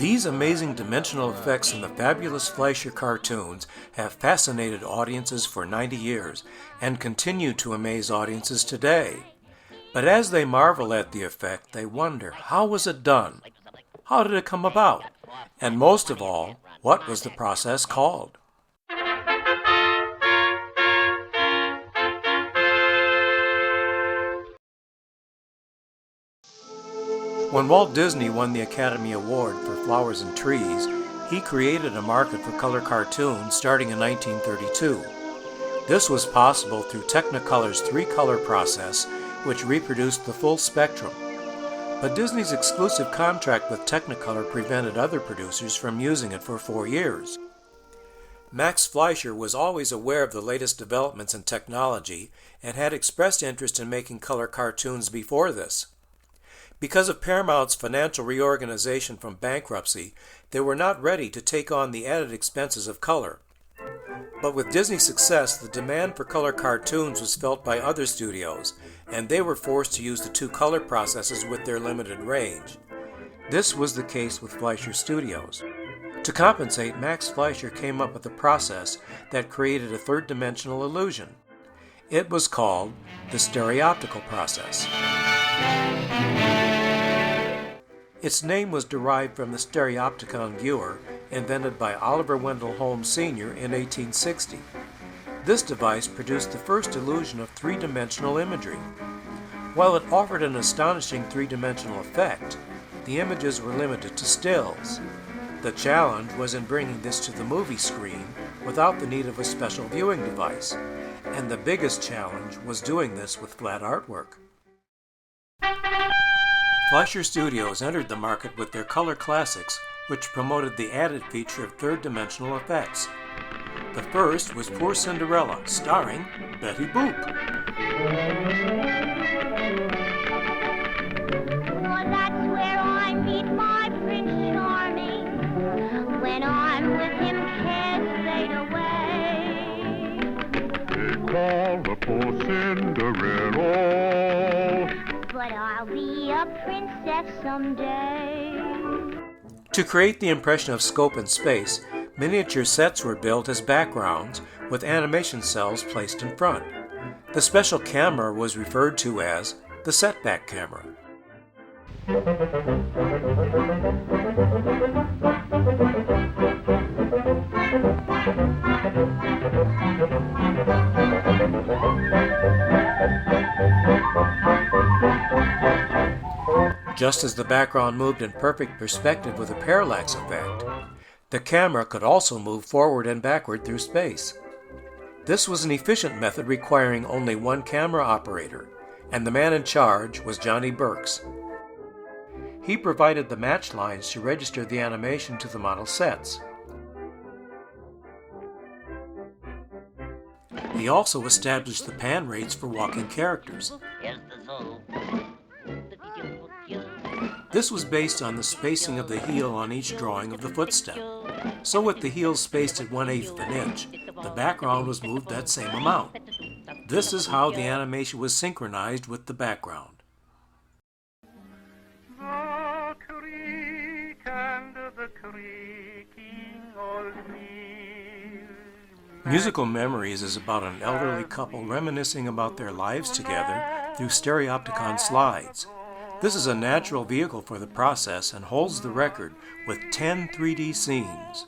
These amazing dimensional effects in the fabulous Fleischer cartoons have fascinated audiences for 90 years and continue to amaze audiences today. But as they marvel at the effect, they wonder, how was it done? How did it come about? And most of all, what was the process called? When Walt Disney won the Academy Award for Flowers and Trees, he created a market for color cartoons starting in 1932. This was possible through Technicolor's three-color process, which reproduced the full spectrum. But Disney's exclusive contract with Technicolor prevented other producers from using it for 4 years. Max Fleischer was always aware of the latest developments in technology and had expressed interest in making color cartoons before this. Because of Paramount's financial reorganization from bankruptcy, they were not ready to take on the added expenses of color. But with Disney's success, the demand for color cartoons was felt by other studios, and they were forced to use the two color processes with their limited range. This was the case with Fleischer Studios. To compensate, Max Fleischer came up with a process that created a third-dimensional illusion. It was called the Stereoptical Process. Its name was derived from the Stereopticon viewer invented by Oliver Wendell Holmes Sr. in 1860. This device produced the first illusion of three-dimensional imagery. While it offered an astonishing three-dimensional effect, the images were limited to stills. The challenge was in bringing this to the movie screen without the need of a special viewing device, and the biggest challenge was doing this with flat artwork. Fleischer Studios entered the market with their color classics, which promoted the added feature of third-dimensional effects. The first was Poor Cinderella, starring Betty Boop. Well, that's where I meet my Prince Charming. When I'm with him, can't fade away. They call her Poor Cinderella, but I'll be a princess someday. To create the impression of scope and space, miniature sets were built as backgrounds with animation cells placed in front. The special camera was referred to as the setback camera. Just as the background moved in perfect perspective with a parallax effect, the camera could also move forward and backward through space. This was an efficient method requiring only one camera operator, and the man in charge was Johnny Burks. He provided the match lines to register the animation to the model sets. He also established the pan rates for walking characters. This was based on the spacing of the heel on each drawing of the footstep. So with the heels spaced at 1/8 of an inch, the background was moved that same amount. This is how the animation was synchronized with the background. the creak and the creaking old wheel. Musical Memories is about an elderly couple reminiscing about their lives together through Stereopticon slides. This is a natural vehicle for the process and holds the record with 10 3D scenes.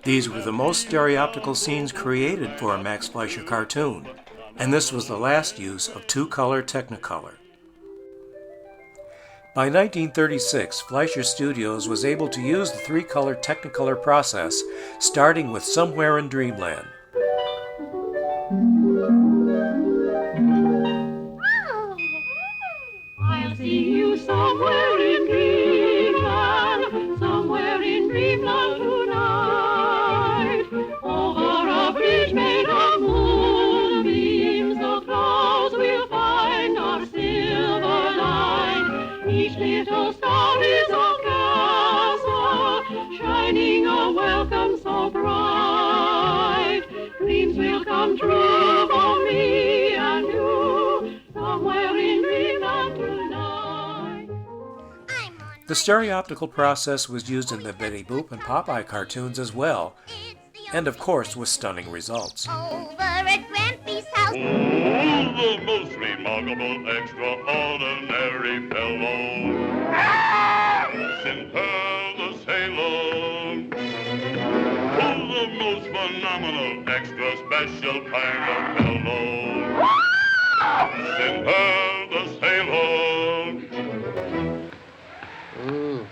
These were the most stereoptical scenes created for a Max Fleischer cartoon, and this was the last use of two-color Technicolor. By 1936, Fleischer Studios was able to use the three-color Technicolor process, starting with Somewhere in Dreamland. I'll see you somewhere in dreamland, somewhere in dreamland tonight. Over a bridge made of moonbeams, the clouds will find our silver line. Each little star is a castle, shining a welcome so bright. Dreams will come true for me and you, somewhere in dreamland tonight. The stereoptical process was used in the Betty Boop and Popeye cartoons as well, and of course with stunning results. Over at Grampy's house. Oh, the most remarkable, extraordinary fellow, Simple the sailor. Oh, the most phenomenal, extra special kind of fellow, Simple the sailor. Ooh,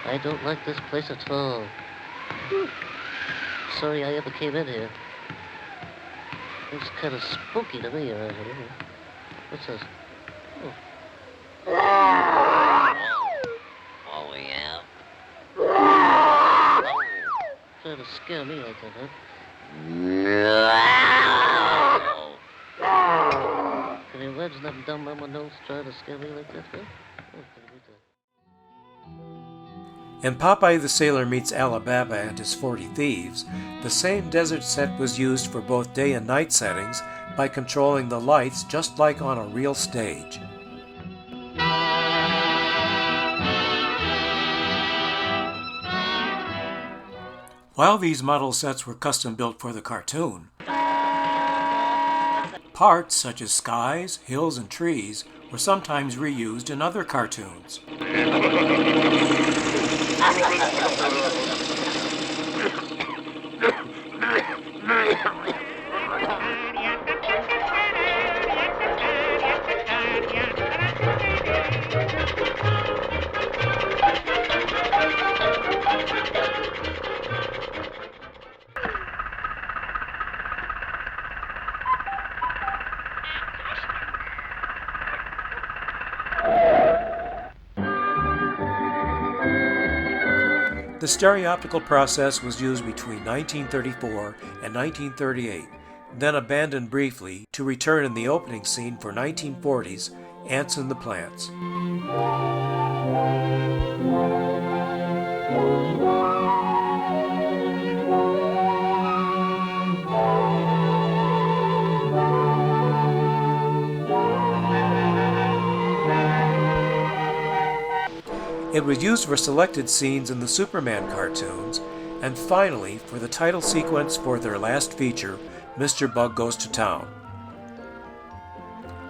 I don't like this place at all. Sorry I ever came in here. It's kind of spooky to me around here. What's this? Oh. Oh, yeah. Trying to scare me like that, huh? Can you imagine that dumb mama nose trying to scare me like that, huh? Oh, can you do that? In Popeye the Sailor Meets Alabama and His 40 Thieves, the same desert set was used for both day and night settings by controlling the lights just like on a real stage. While these model sets were custom built for the cartoon, parts such as skies, hills, and trees were sometimes reused in other cartoons. The stereoptical process was used between 1934 and 1938, then abandoned briefly to return in the opening scene for 1940's Ants and the Plants. It was used for selected scenes in the Superman cartoons, and finally for the title sequence for their last feature, Mr. Bug Goes to Town.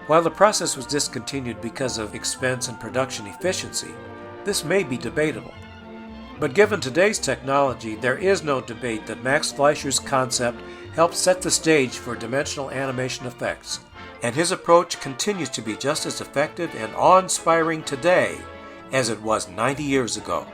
While the process was discontinued because of expense and production efficiency, this may be debatable. But given today's technology, there is no debate that Max Fleischer's concept helped set the stage for dimensional animation effects, and his approach continues to be just as effective and awe-inspiring today as it was 90 years ago.